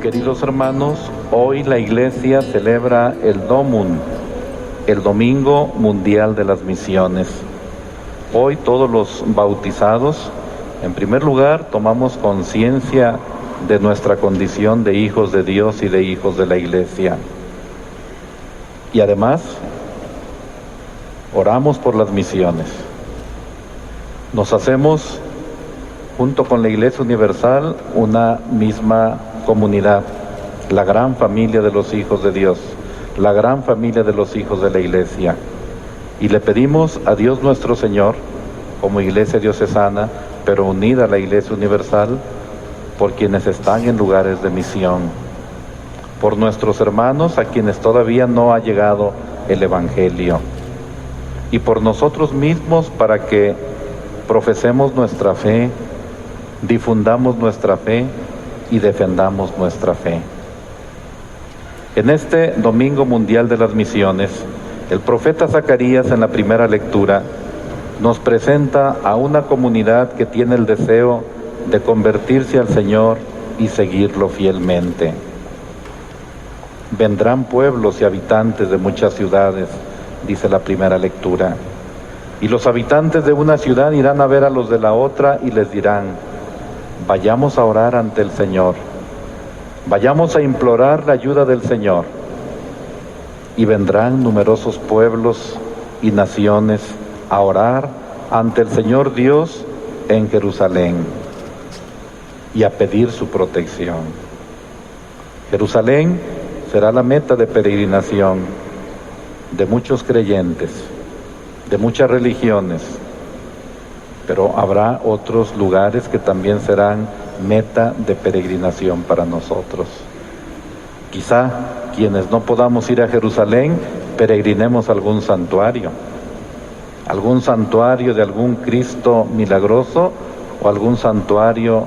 Queridos hermanos, hoy la Iglesia celebra el Domum, el Domingo Mundial de las Misiones. Hoy todos los bautizados, en primer lugar, tomamos conciencia de nuestra condición de hijos de Dios y de hijos de la Iglesia. Y además, oramos por las misiones. Nos hacemos, junto con la Iglesia Universal, una misma comunidad, la gran familia de los hijos de Dios, la gran familia de los hijos de la Iglesia. Y le pedimos a Dios nuestro Señor, como Iglesia diocesana, pero unida a la Iglesia Universal, por quienes están en lugares de misión, por nuestros hermanos a quienes todavía no ha llegado el Evangelio, y por nosotros mismos para que profesemos nuestra fe, difundamos nuestra fe y defendamos nuestra fe. En este Domingo Mundial de las Misiones, el profeta Zacarías en la primera lectura nos presenta a una comunidad que tiene el deseo de convertirse al Señor y seguirlo fielmente. Vendrán pueblos y habitantes de muchas ciudades, dice la primera lectura, y los habitantes de una ciudad irán a ver a los de la otra y les dirán: vayamos a orar ante el Señor, vayamos a implorar la ayuda del Señor. Y vendrán numerosos pueblos y naciones a orar ante el Señor Dios en Jerusalén y a pedir su protección. Jerusalén será la meta de peregrinación de muchos creyentes, de muchas religiones, pero habrá otros lugares que también serán meta de peregrinación para nosotros. Quizá quienes no podamos ir a Jerusalén, peregrinemos a algún santuario de algún Cristo milagroso o algún santuario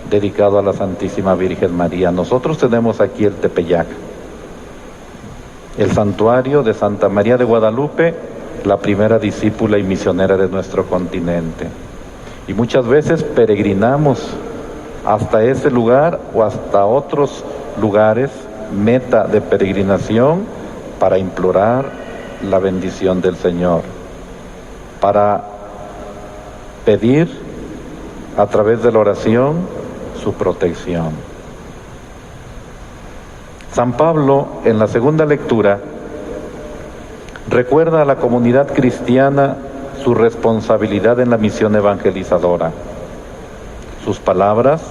dedicado a la Santísima Virgen María. Nosotros tenemos aquí el Tepeyac, el santuario de Santa María de Guadalupe, la primera discípula y misionera de nuestro continente. Y muchas veces peregrinamos hasta ese lugar o hasta otros lugares, meta de peregrinación, para implorar la bendición del Señor, para pedir a través de la oración su protección. San Pablo, en la segunda lectura, recuerda a la comunidad cristiana su responsabilidad en la misión evangelizadora. Sus palabras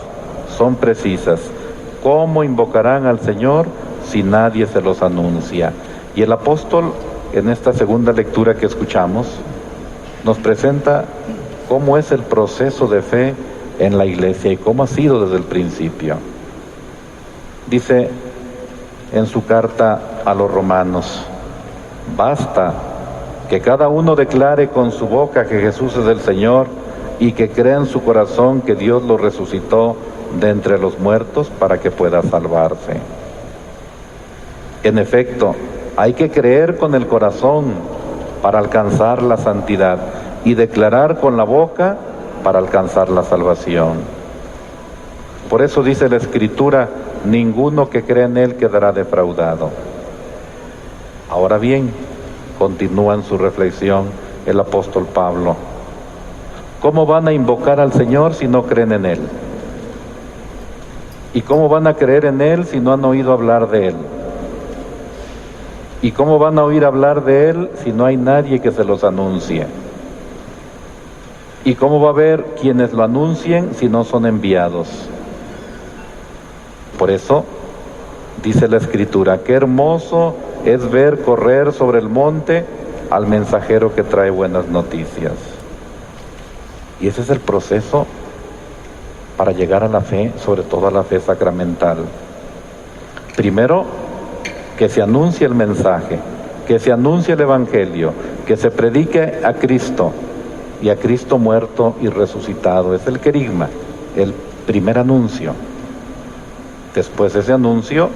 son precisas: ¿cómo invocarán al Señor si nadie se los anuncia? Y el apóstol, en esta segunda lectura que escuchamos, nos presenta cómo es el proceso de fe en la Iglesia y cómo ha sido desde el principio. Dice en su carta a los romanos: basta que cada uno declare con su boca que Jesús es el Señor y que crea en su corazón que Dios lo resucitó de entre los muertos para que pueda salvarse. En efecto, hay que creer con el corazón para alcanzar la santidad y declarar con la boca para alcanzar la salvación. Por eso dice la Escritura: ninguno que cree en Él quedará defraudado. Ahora bien, continúa en su reflexión el apóstol Pablo: ¿cómo van a invocar al Señor si no creen en Él? ¿Y cómo van a creer en Él si no han oído hablar de Él? ¿Y cómo van a oír hablar de Él si no hay nadie que se los anuncie? ¿Y cómo va a haber quienes lo anuncien si no son enviados? Por eso, dice la Escritura, qué hermoso es ver correr sobre el monte al mensajero que trae buenas noticias. Y ese es el proceso para llegar a la fe, sobre todo a la fe sacramental. Primero, que se anuncie el mensaje, que se anuncie el Evangelio, que se predique a Cristo, y a Cristo muerto y resucitado. Es el querigma, el primer anuncio. Después ese anuncio,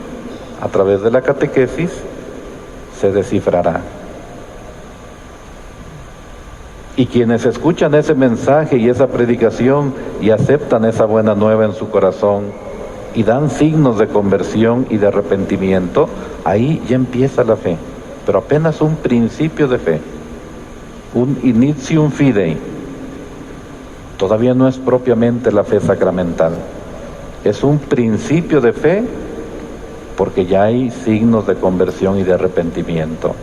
a través de la catequesis, se descifrará. Y quienes escuchan ese mensaje y esa predicación y aceptan esa buena nueva en su corazón, y dan signos de conversión y de arrepentimiento, ahí ya empieza la fe, pero apenas un principio de fe, un initium fidei. Todavía no es propiamente la fe sacramental, es un principio de fe porque ya hay signos de conversión y de arrepentimiento.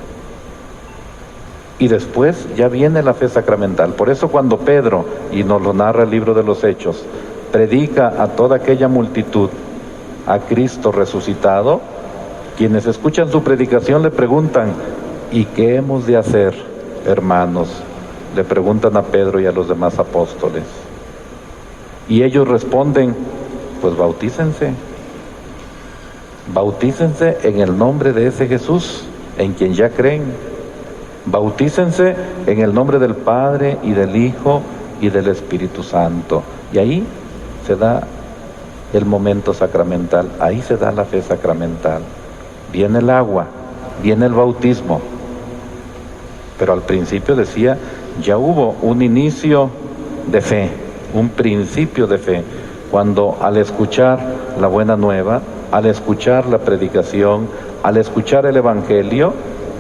Y después ya viene la fe sacramental. Por eso cuando Pedro, y nos lo narra el libro de los Hechos, predica a toda aquella multitud a Cristo resucitado, quienes escuchan su predicación le preguntan: ¿y qué hemos de hacer, hermanos? Le preguntan a Pedro y a los demás apóstoles. Y ellos responden: pues bautícense. Bautícense en el nombre de ese Jesús, en quien ya creen. Bautícense en el nombre del Padre y del Hijo y del Espíritu Santo. Y ahí se da el momento sacramental, ahí se da la fe sacramental. Viene el agua, viene el bautismo. Pero al principio decía, ya hubo un inicio de fe, un principio de fe, cuando al escuchar la buena nueva, al escuchar la predicación, al escuchar el Evangelio,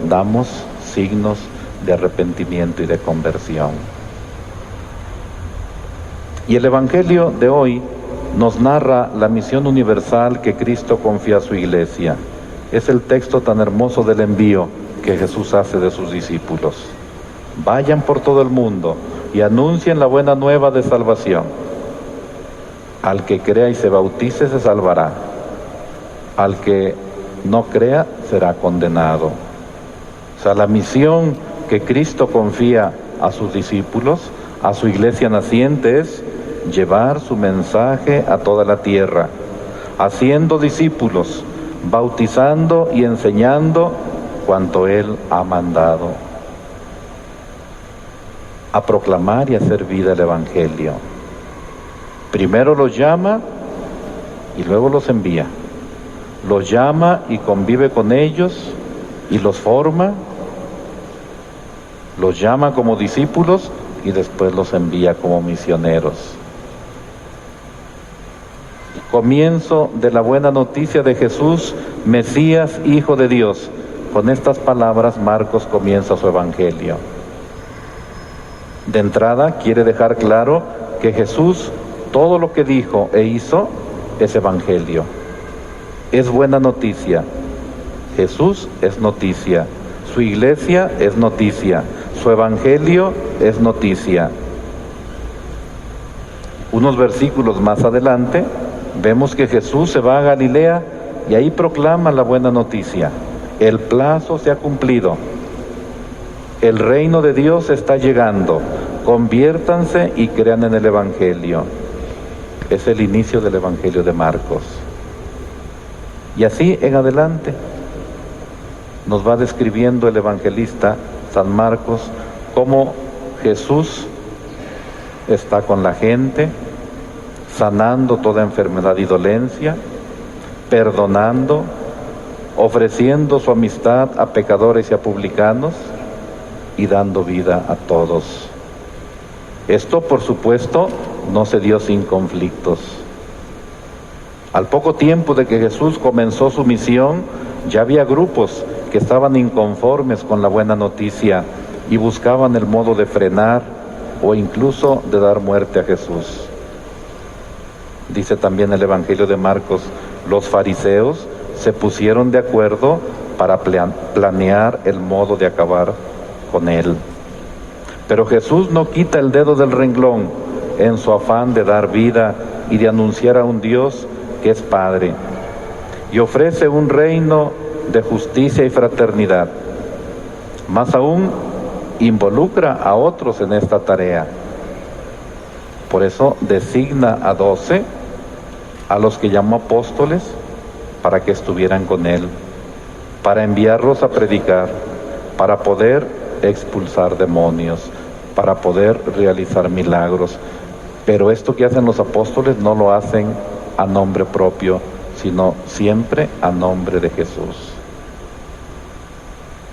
damos signos de arrepentimiento y de conversión. Y el Evangelio de hoy nos narra la misión universal que Cristo confía a su iglesia. Es el texto tan hermoso del envío que Jesús hace de sus discípulos. Vayan por todo el mundo y anuncien la buena nueva de salvación. Al que crea y se bautice se salvará. Al que no crea será condenado. O sea, la misión que Cristo confía a sus discípulos, a su iglesia naciente, es llevar su mensaje a toda la tierra, haciendo discípulos, bautizando y enseñando cuanto Él ha mandado, a proclamar y hacer vida el Evangelio. Primero los llama y luego los envía. Los llama y convive con ellos y los forma. Los llama como discípulos y después los envía como misioneros. Comienzo de la buena noticia de Jesús, Mesías, Hijo de Dios. Con estas palabras Marcos comienza su evangelio. De entrada quiere dejar claro que Jesús, todo lo que dijo e hizo, es evangelio. Es buena noticia. Jesús es noticia. Su iglesia es noticia. Su evangelio es noticia. Unos versículos más adelante vemos que Jesús se va a Galilea y ahí proclama la buena noticia. El plazo se ha cumplido. El reino de Dios está llegando. Conviértanse y crean en el evangelio. Es el inicio del evangelio de Marcos. Y así en adelante nos va describiendo el evangelista San Marcos cómo Jesús está con la gente, sanando toda enfermedad y dolencia, perdonando, ofreciendo su amistad a pecadores y a publicanos y dando vida a todos. Esto, por supuesto, no se dio sin conflictos. Al poco tiempo de que Jesús comenzó su misión, ya había grupos que estaban inconformes con la buena noticia y buscaban el modo de frenar o incluso de dar muerte a Jesús. Dice también el Evangelio de Marcos, los fariseos se pusieron de acuerdo para planear el modo de acabar con él. Pero Jesús no quita el dedo del renglón en su afán de dar vida y de anunciar a un Dios que es Padre, y ofrece un reino de justicia y fraternidad. Más aún, involucra a otros en esta tarea. Por eso designa a 12, a los que llamó apóstoles, para que estuvieran con él, para enviarlos a predicar, para poder expulsar demonios, para poder realizar milagros. Pero esto que hacen los apóstoles no lo hacen a nombre propio, sino siempre a nombre de Jesús.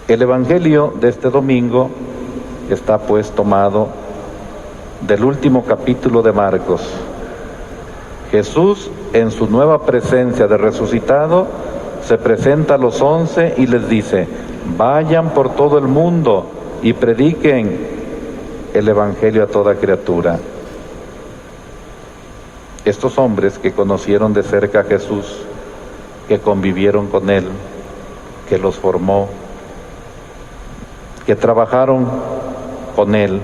El Evangelio de este domingo está pues tomado del último capítulo de Marcos. Jesús, en su nueva presencia de resucitado, se presenta a los 11 y les dice: vayan por todo el mundo y prediquen el Evangelio a toda criatura. Estos hombres que conocieron de cerca a Jesús, que convivieron con Él, que los formó, que trabajaron con Él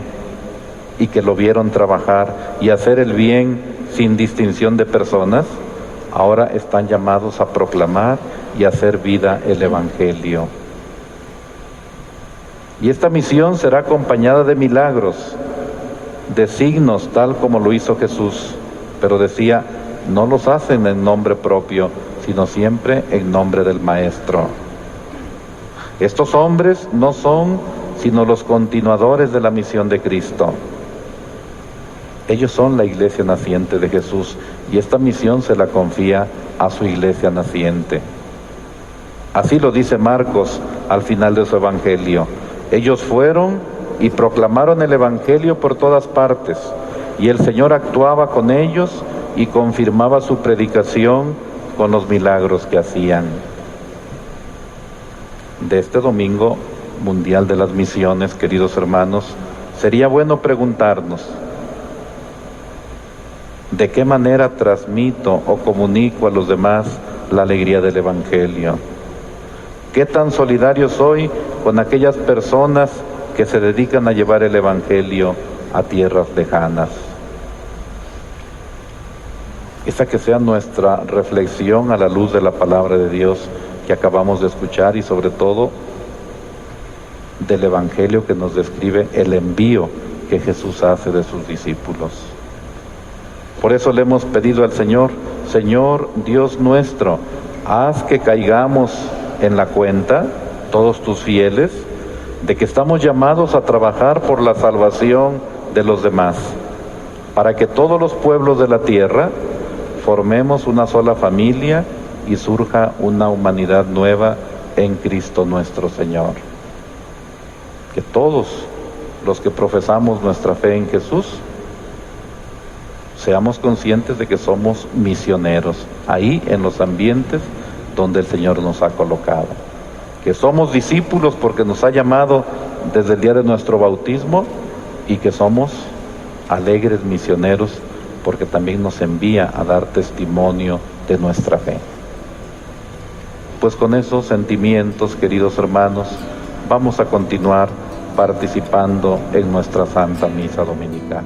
y que lo vieron trabajar y hacer el bien sin distinción de personas, ahora están llamados a proclamar y hacer vida el Evangelio. Y esta misión será acompañada de milagros, de signos, tal como lo hizo Jesús. Pero decía, no los hacen en nombre propio, sino siempre en nombre del Maestro. Estos hombres no son sino los continuadores de la misión de Cristo. Ellos son la iglesia naciente de Jesús y esta misión se la confía a su iglesia naciente. Así lo dice Marcos al final de su Evangelio. Ellos fueron y proclamaron el Evangelio por todas partes, y el Señor actuaba con ellos y confirmaba su predicación con los milagros que hacían. De este Domingo Mundial de las Misiones, queridos hermanos, sería bueno preguntarnos: ¿de qué manera transmito o comunico a los demás la alegría del Evangelio? ¿Qué tan solidario soy con aquellas personas que se dedican a llevar el Evangelio a tierras lejanas? Esa que sea nuestra reflexión a la luz de la palabra de Dios que acabamos de escuchar y sobre todo del Evangelio que nos describe el envío que Jesús hace de sus discípulos. Por eso le hemos pedido al Señor: Señor Dios nuestro, haz que caigamos en la cuenta, todos tus fieles, de que estamos llamados a trabajar por la salvación de los demás, para que todos los pueblos de la tierra formemos una sola familia y surja una humanidad nueva en Cristo nuestro Señor. Que todos los que profesamos nuestra fe en Jesús seamos conscientes de que somos misioneros, ahí en los ambientes donde el Señor nos ha colocado. Que somos discípulos porque nos ha llamado desde el día de nuestro bautismo, y que somos alegres misioneros porque también nos envía a dar testimonio de nuestra fe. Pues con esos sentimientos, queridos hermanos, vamos a continuar participando en nuestra Santa Misa Dominical.